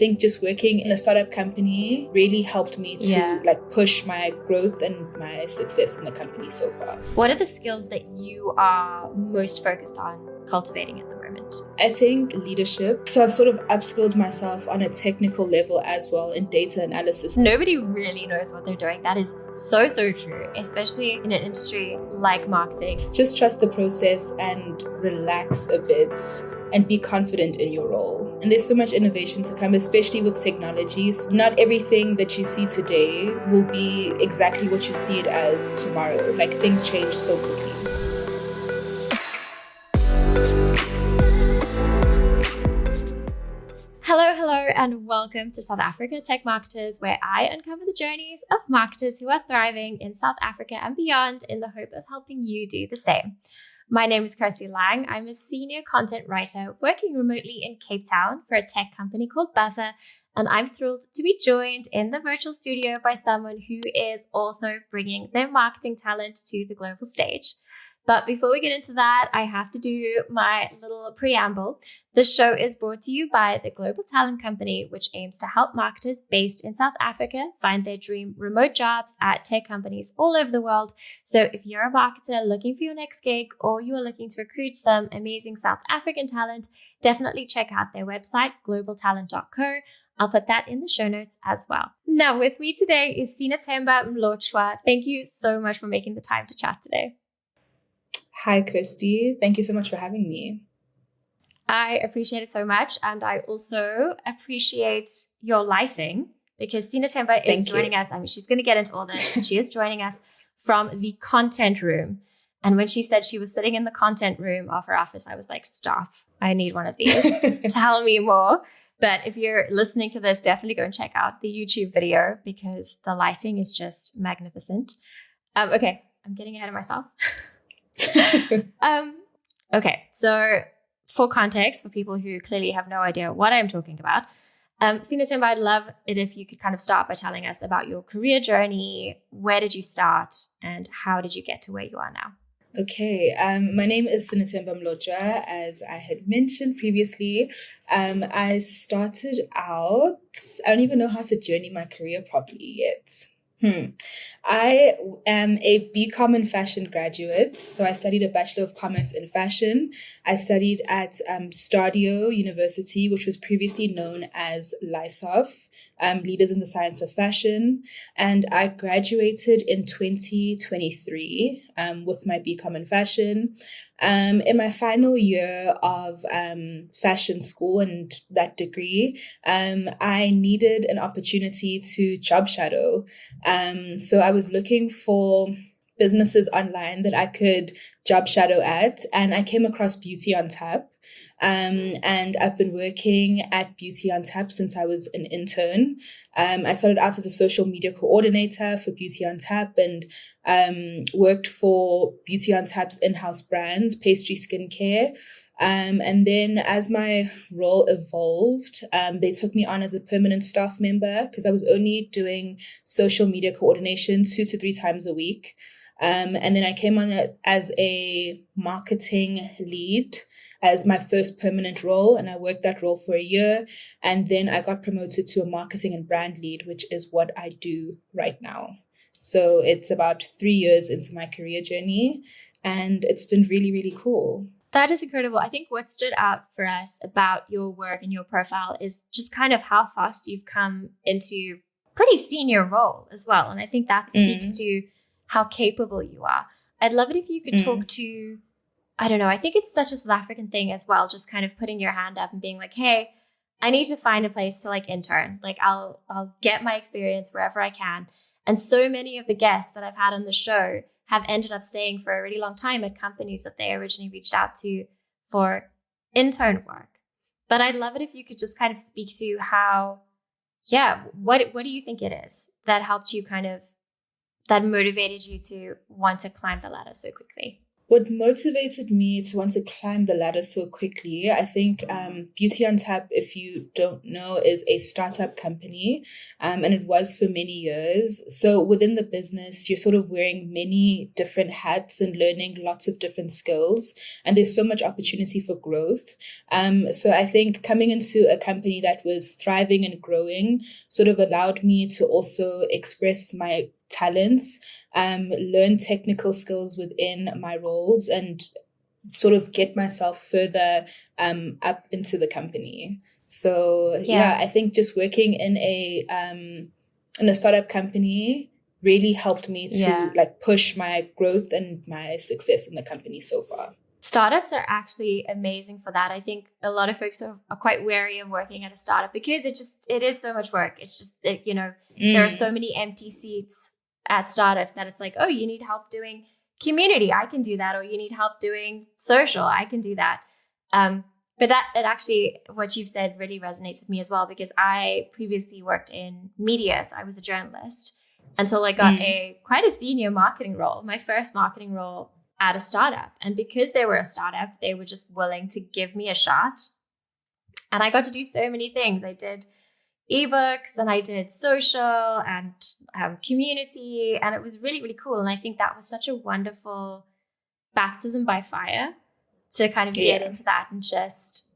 think just working in a startup company really helped me to like push my growth and my success in the company so far. What are the skills that you are most focused on cultivating at the moment? I think leadership. So I've sort of upskilled myself on a technical level as well in data analysis. Nobody really knows what they're doing. That is so true, especially in an industry like marketing. Just trust the process and relax a bit and be confident in your role. And there's so much innovation to come, especially with technologies. Not everything that you see today will be exactly what you see it as tomorrow. Like, things change so quickly. Hello, and welcome to South Africa Tech Marketers, where I uncover the journeys of marketers who are thriving in South Africa and beyond in the hope of helping you do the same. My name is Kirsty Lang. I'm a senior content writer working remotely in Cape Town for a tech company called Buffer, and I'm thrilled to be joined in the virtual studio by someone who is also bringing their marketing talent to the global stage. But before we get into that, I have to do my little preamble. This show is brought to you by the Global Talent Company, which aims to help marketers based in South Africa find their dream remote jobs at tech companies all over the world. So if you're a marketer looking for your next gig, or you are looking to recruit some amazing South African talent, definitely check out their website, globaltalent.co. I'll put that in the show notes as well. Now, with me today is Sinethemba Mlotshwa. Thank you so much for making the time to chat today. Hi, Kirsty. Thank you so much for having me. I appreciate it so much. And I also appreciate your lighting, because Sinethemba is joining us. I mean, she's going to get into all this, and she is joining us from the content room. And when she said she was sitting in the content room of her office, I was like, stop. I need one of these. Tell me more. But if you're listening to this, definitely go and check out the YouTube video, because the lighting is just magnificent. Okay, I'm getting ahead of myself. Okay, so for context, for people who clearly have no idea what I'm talking about, Sinethemba, I'd love it if you could kind of start by telling us about your career journey. Where did you start, and how did you get to where you are now? Okay, my name is Sinethemba Mlotshwa, as I had mentioned previously. I started out, I don't even know how to journey my career properly yet. I am a BCom in fashion graduate. So I studied a Bachelor of Commerce in Fashion. I studied at Stadio University, which was previously known as LISOF, Leaders in the Science of Fashion. And I graduated in 2023 with my BCom in Fashion. In my final year of fashion school and that degree, I needed an opportunity to job shadow. So I was looking for businesses online that I could job shadow at, and I came across Beauty on Tap. And I've been working at Beauty on Tap since I was an intern. I started out as a social media coordinator for Beauty on Tap, and worked for Beauty on Tap's in-house brands, Pastry Skincare. And then as my role evolved, they took me on as a permanent staff member, because I was only doing social media coordination 2 to 3 times a week. And then I came on as a marketing lead as my first permanent role, and I worked that role for a year. And then I got promoted to a marketing and brand lead, which is what I do right now. So it's about 3 years into my career journey, and it's been really, really cool. That is incredible. I think what stood out for us about your work and your profile is just kind of how fast you've come into pretty senior role as well. And I think that speaks to how capable you are. I'd love it if you could talk to, I don't know, I think it's such a South African thing as well, just kind of putting your hand up and being like, hey, I need to find a place to like intern. Like I'll get my experience wherever I can. And so many of the guests that I've had on the show have ended up staying for a really long time at companies that they originally reached out to for intern work. But I'd love it if you could just kind of speak to how, what do you think it is that helped you that motivated you to want to climb the ladder so quickly? What motivated me to want to climb the ladder so quickly, I think Beauty on Tap, if you don't know, is a startup company, and it was for many years. So within the business, you're sort of wearing many different hats and learning lots of different skills, and there's so much opportunity for growth. So I think coming into a company that was thriving and growing sort of allowed me to also express my talents, learn technical skills within my roles, and sort of get myself further up into the company. So yeah, I think just working in a startup company really helped me to like push my growth and my success in the company so far. Startups are actually amazing for that. I think a lot of folks are quite wary of working at a startup because it is so much work. It's just, there are so many empty seats at startups that it's like, oh, you need help doing community, I can do that. Or you need help doing social, I can do that. But it actually, what you've said really resonates with me as well, because I previously worked in media. So I was a journalist. And so I got quite a senior marketing role, my first marketing role at a startup. And because they were a startup, they were just willing to give me a shot. And I got to do so many things. I did ebooks and I did social and community, and it was really, really cool. And I think that was such a wonderful baptism by fire to kind of get into that and just,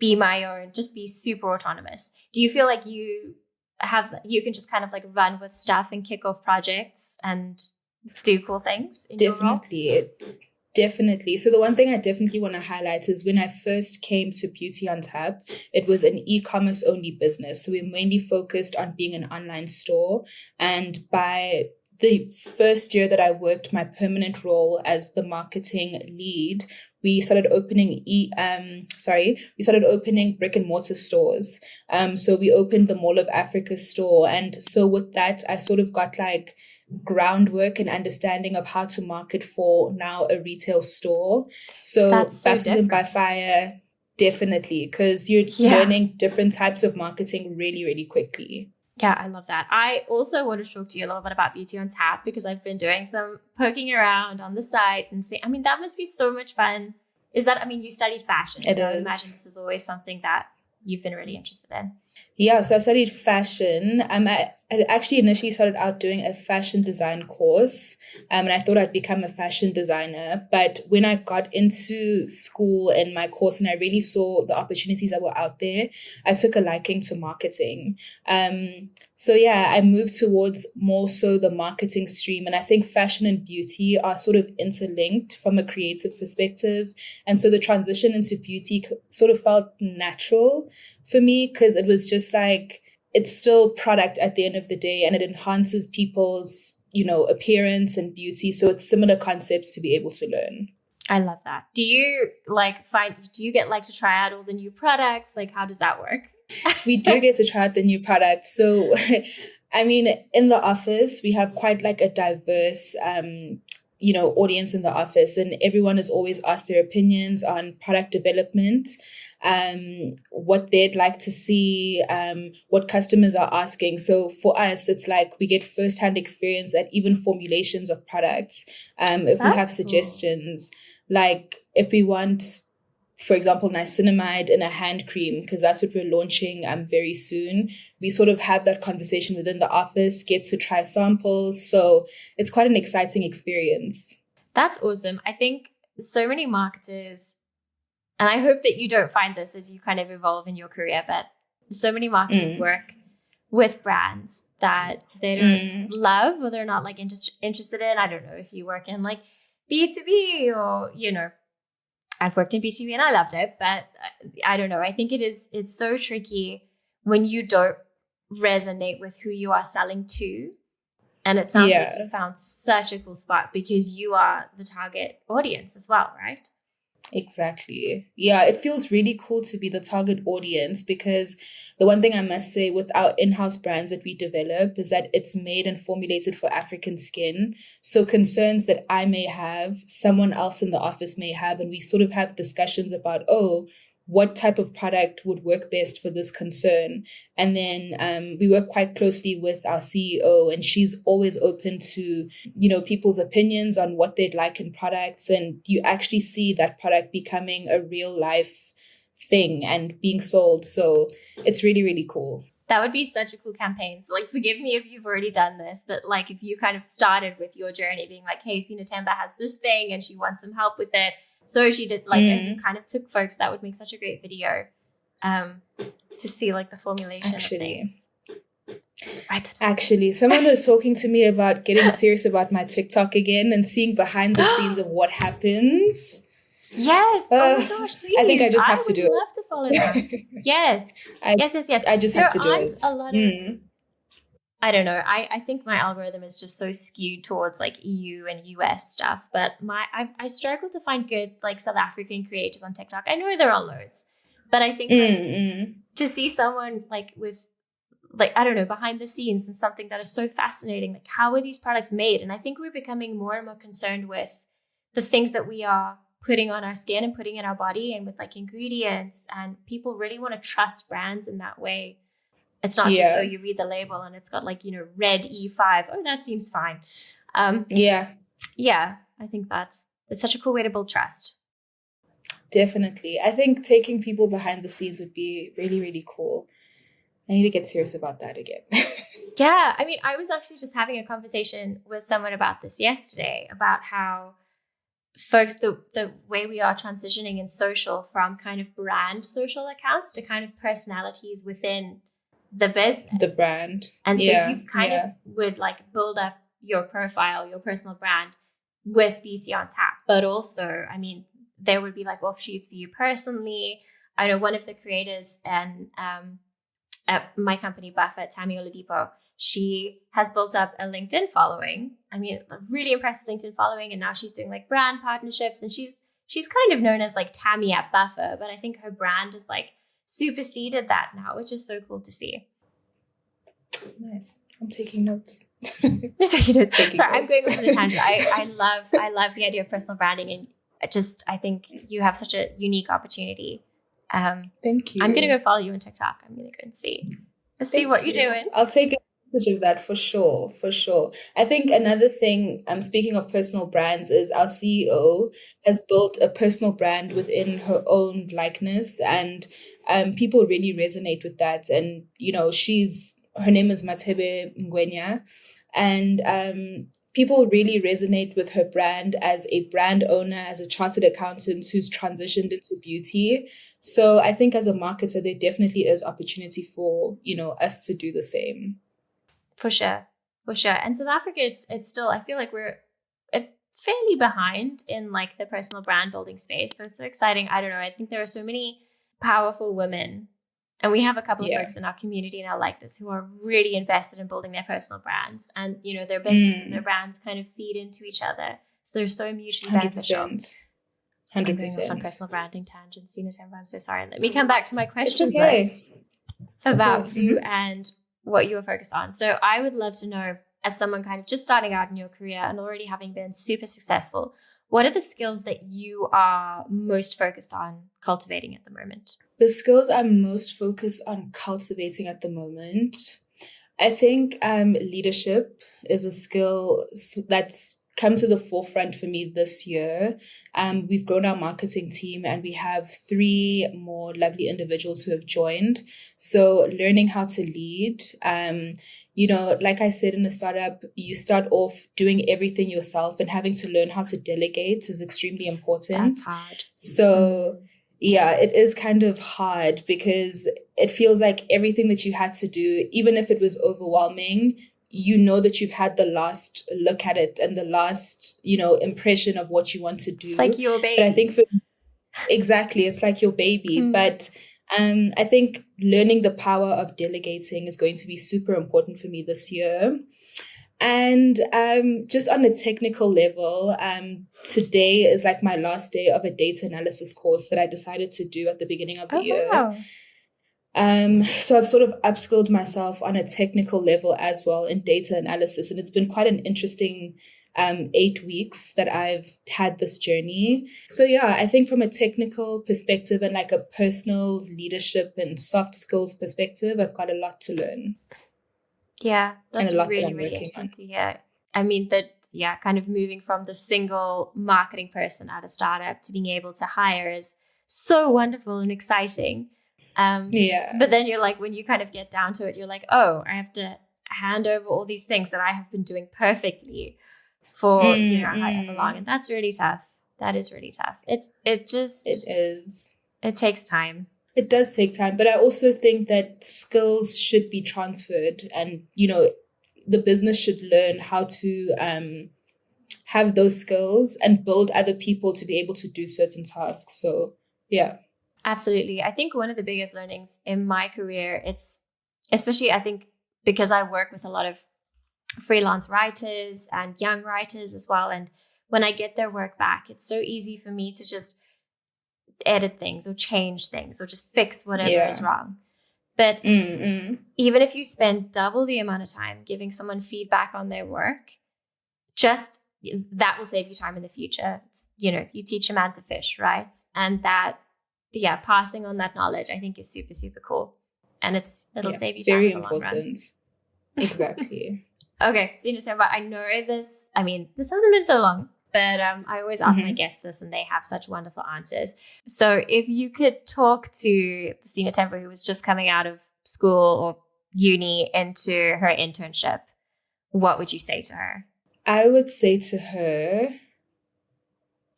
be my own, just be super autonomous. Do you feel like you can just kind of like run with stuff and kick off projects and do cool things in your role? Definitely. So the one thing I definitely want to highlight is when I first came to Beauty on Tap, it was an e-commerce only business. So we mainly focused on being an online store. And by the first year that I worked my permanent role as the marketing lead, we started opening brick and mortar stores. So we opened the Mall of Africa store. And so with that, I sort of got like groundwork and understanding of how to market for now a retail store. So baptism by fire, definitely, because you're learning different types of marketing really, really quickly. Yeah, I love that. I also want to talk to you a little bit about Beauty on Tap because I've been doing some poking around on the site and see, that must be so much fun. Is that, you studied fashion, so I imagine this is always something that you've been really interested in. Yeah, so I studied fashion. I actually initially started out doing a fashion design course, and I thought I'd become a fashion designer. But when I got into school and my course and I really saw the opportunities that were out there, I took a liking to marketing. So yeah, I moved towards more so the marketing stream. And I think fashion and beauty are sort of interlinked from a creative perspective. And so the transition into beauty sort of felt natural for me because it was just like, it's still product at the end of the day and it enhances people's, appearance and beauty. So it's similar concepts to be able to learn. I love that. Do you do you get to try out all the new products? Like, how does that work? We do get to try out the new products. So, in the office, we have quite like a diverse, audience in the office, and everyone is always asked their opinions on product development, what they'd like to see, what customers are asking. So for us, it's like we get firsthand experience at even formulations of products. If we have suggestions, like if we want, for example, niacinamide in a hand cream, because that's what we're launching very soon. We sort of have that conversation within the office, get to try samples. So it's quite an exciting experience. That's awesome. I think so many marketers, and I hope that you don't find this as you kind of evolve in your career, but so many marketers work with brands that they don't love or they're not interested in. I don't know if you work in like B2B or, I've worked in B2B and I loved it, but I don't know. I think it's so tricky when you don't resonate with who you are selling to. And it sounds like you found such a cool spot because you are the target audience as well, right? Exactly. Yeah, it feels really cool to be the target audience because the one thing I must say with our in-house brands that we develop is that it's made and formulated for African skin. So concerns that I may have, someone else in the office may have, and we sort of have discussions about, what type of product would work best for this concern. And then we work quite closely with our CEO, and she's always open to, people's opinions on what they'd like in products. And you actually see that product becoming a real life thing and being sold. So it's really, really cool. That would be such a cool campaign. So like, forgive me if you've already done this, but like if you kind of started with your journey being like, hey, Sinethemba has this thing and she wants some help with it. So she did like, and you kind of took folks, that would make such a great video to see like the formulation of things. Right. Actually, someone was talking to me about getting serious about my TikTok again and seeing behind the scenes of what happens. Yes. Oh my gosh, please. I think I just have to do it. I would love to follow that. Yes. Yes. I just have to do it. There aren't a lot of... I don't know. I think my algorithm is just so skewed towards like EU and US stuff, but I struggle to find good like South African creators on TikTok. I know there are loads, but I think to see someone like with like, I don't know, behind the scenes and something that is so fascinating, like how are these products made? And I think we're becoming more and more concerned with the things that we are putting on our skin and putting in our body and with like ingredients, and people really want to trust brands in that way. It's not just, you read the label and it's got like, red E5. Oh, that seems fine. Yeah, I think it's such a cool way to build trust. Definitely. I think taking people behind the scenes would be really, really cool. I need to get serious about that again. Yeah. I mean, I was actually just having a conversation with someone about this yesterday, about how folks, the way we are transitioning in social from kind of brand social accounts to kind of personalities within the business, the brand. And so you kind of would like build up your profile, your personal brand with BT on tap. But also, I mean, there would be like offshoots for you personally. I know one of the creators and at my company, Buffer, Tammy Oladipo, she has built up a LinkedIn following. I mean, a really impressive LinkedIn following. And now she's doing like brand partnerships, and she's kind of known as like Tammy at Buffer, but I think her brand is like superseded that now, which is so cool to see. Nice. I'm taking notes. You're taking notes. Sorry, I'm going off on a tangent. I love the idea of personal branding, and I think you have such a unique opportunity. Thank you. I'm gonna go follow you on TikTok. I'm gonna go and see what you're doing. I'll take advantage of that for sure. I think another thing, speaking of personal brands, is our CEO has built a personal brand within her own likeness, and people really resonate with that. And her name is Matebe Ngwenya, and people really resonate with her brand as a brand owner, as a chartered accountant who's transitioned into beauty. So I think as a marketer, there definitely is opportunity for, us to do the same. For sure. And South Africa, it's still, I feel like we're fairly behind in like the personal brand building space. So it's so exciting. I don't know. I think there are so many powerful women, and we have a couple of folks in our community now like this who are really invested in building their personal brands, and their business and their brands kind of feed into each other. So they're so mutually beneficial. 100%. I'm going off on personal branding tangents, Sinethemba. I'm so sorry. Let me come back to my questions list about you and what you were focused on. So I would love to know, as someone kind of just starting out in your career and already having been super successful, what are the skills that you are most focused on cultivating at the moment? The skills I'm most focused on cultivating at the moment, I think leadership is a skill that's come to the forefront for me this year. We've grown our marketing team, and we have 3 more lovely individuals who have joined. So learning how to lead, like I said, in a startup, you start off doing everything yourself, and having to learn how to delegate is extremely important. That's hard. So yeah, it is kind of hard, because it feels like everything that you had to do, even if it was overwhelming, that you've had the last look at it and the last, impression of what you want to do. It's like your baby. But I think exactly, it's like your baby. But I think learning the power of delegating is going to be super important for me this year. And just on a technical level, today is like my last day of a data analysis course that I decided to do at the beginning of the year. Wow. So I've sort of upskilled myself on a technical level as well in data analysis, and it's been quite an interesting 8 weeks that I've had this journey. So yeah, I think from a technical perspective and like a personal leadership and soft skills perspective, I've got a lot to learn. Yeah, that's and a lot that really, I'm really working interesting on. to hear. I mean, kind of moving from the single marketing person at a startup to being able to hire is so wonderful and exciting. Yeah. But then you're like, when you kind of get down to it, you're like, oh, I have to hand over all these things that I have been doing perfectly for, however long. And that's really tough. That is really tough. It is. It takes time. It does take time, but I also think that skills should be transferred, and the business should learn how to have those skills and build other people to be able to do certain tasks. So yeah, absolutely. I think one of the biggest learnings in my career, it's especially, I think, because I work with a lot of freelance writers and young writers as well, and when I get their work back, it's so easy for me to just edit things or change things or just fix whatever is wrong. But even if you spend double the amount of time giving someone feedback on their work, just that will save you time in the future. It's, you teach a man to fish, right? And that, passing on that knowledge, I think is super, super cool. And it'll save you time very in the long run. Exactly. Okay, Sinethemba, I know this hasn't been so long, but I always ask my guests this, and they have such wonderful answers. So if you could talk to Sinethemba, who was just coming out of school or uni into her internship, what would you say to her? I would say to her,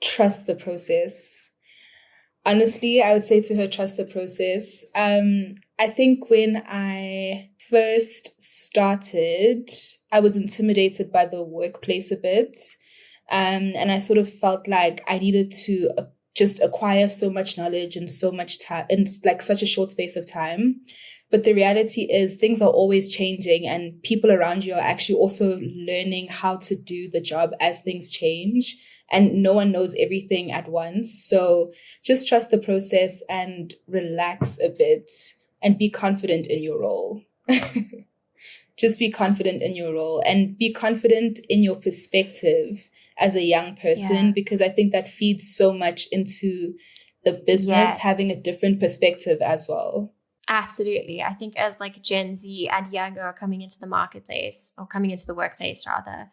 trust the process. Honestly, I would say to her, trust the process. I think when I first started, I was intimidated by the workplace a bit. And I sort of felt like I needed to just acquire so much knowledge in so much time, in like such a short space of time. But the reality is things are always changing, and people around you are actually also learning how to do the job as things change, and no one knows everything at once. So just trust the process and relax a bit and be confident in your role. Just be confident in your role and be confident in your perspective as a young person, because I think that feeds so much into the business, having a different perspective as well. Absolutely. I think as like Gen Z and younger are coming into the marketplace, or coming into the workplace rather,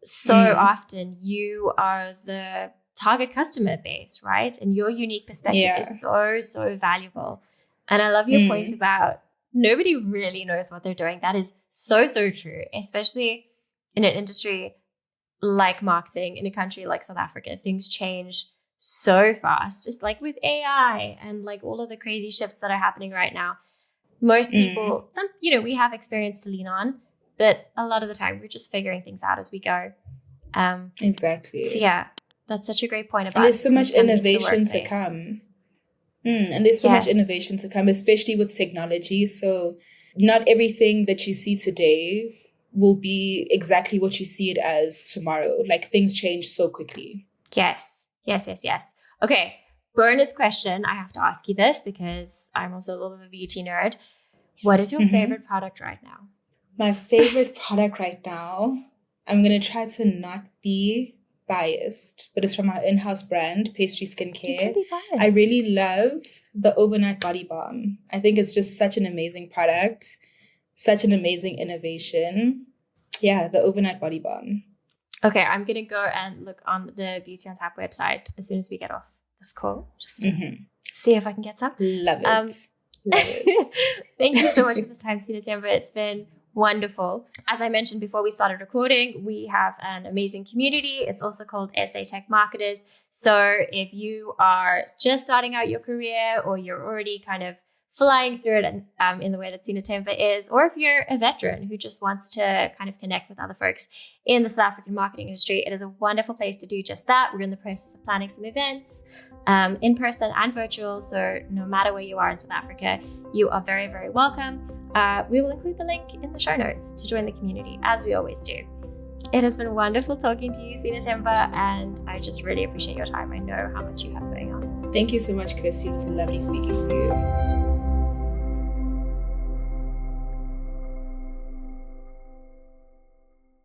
so often you are the target customer base, right? And your unique perspective is so, so valuable. And I love your point about nobody really knows what they're doing. That is so, so true, especially in an industry like marketing, in a country like South Africa. Things change so fast, just like with AI and like all of the crazy shifts that are happening right now. Most people, we have experience to lean on, but a lot of the time we're just figuring things out as we go. Exactly. So yeah, that's such a great point about. And there's so much innovation to come. And there's so much innovation to come, especially with technology. So not everything that you see today will be exactly what you see it as tomorrow. Like things change so quickly. Yes. Okay, bonus question. I have to ask you this because I'm also a little bit of a beauty nerd. What is your favorite product right now? My favorite product right now, I'm going to try to not be biased, but it's from our in-house brand, Pastry Skincare. I really love the Overnight Body Balm. I think it's just such an amazing product, such an amazing innovation. Yeah, the Overnight Body Balm. Okay, I'm going to go and look on the Beauty on Tap website as soon as we get off this call, just to see if I can get some. Love it. Love it. Thank you so much for this time, Sinethemba. It's been wonderful. As I mentioned before we started recording, we have an amazing community. It's also called SA Tech Marketers. So if you are just starting out your career, or you're already kind of flying through it in the way that Sinethemba is, or if you're a veteran who just wants to kind of connect with other folks in the South African marketing industry, it is a wonderful place to do just that. We're in the process of planning some events, in person and virtual. So no matter where you are in South Africa, you are very, very welcome. We will include the link in the show notes to join the community, as we always do. It has been wonderful talking to you, Sinethemba, and I just really appreciate your time. I know how much you have going on. Thank you so much, Kirsty. It was lovely speaking to you.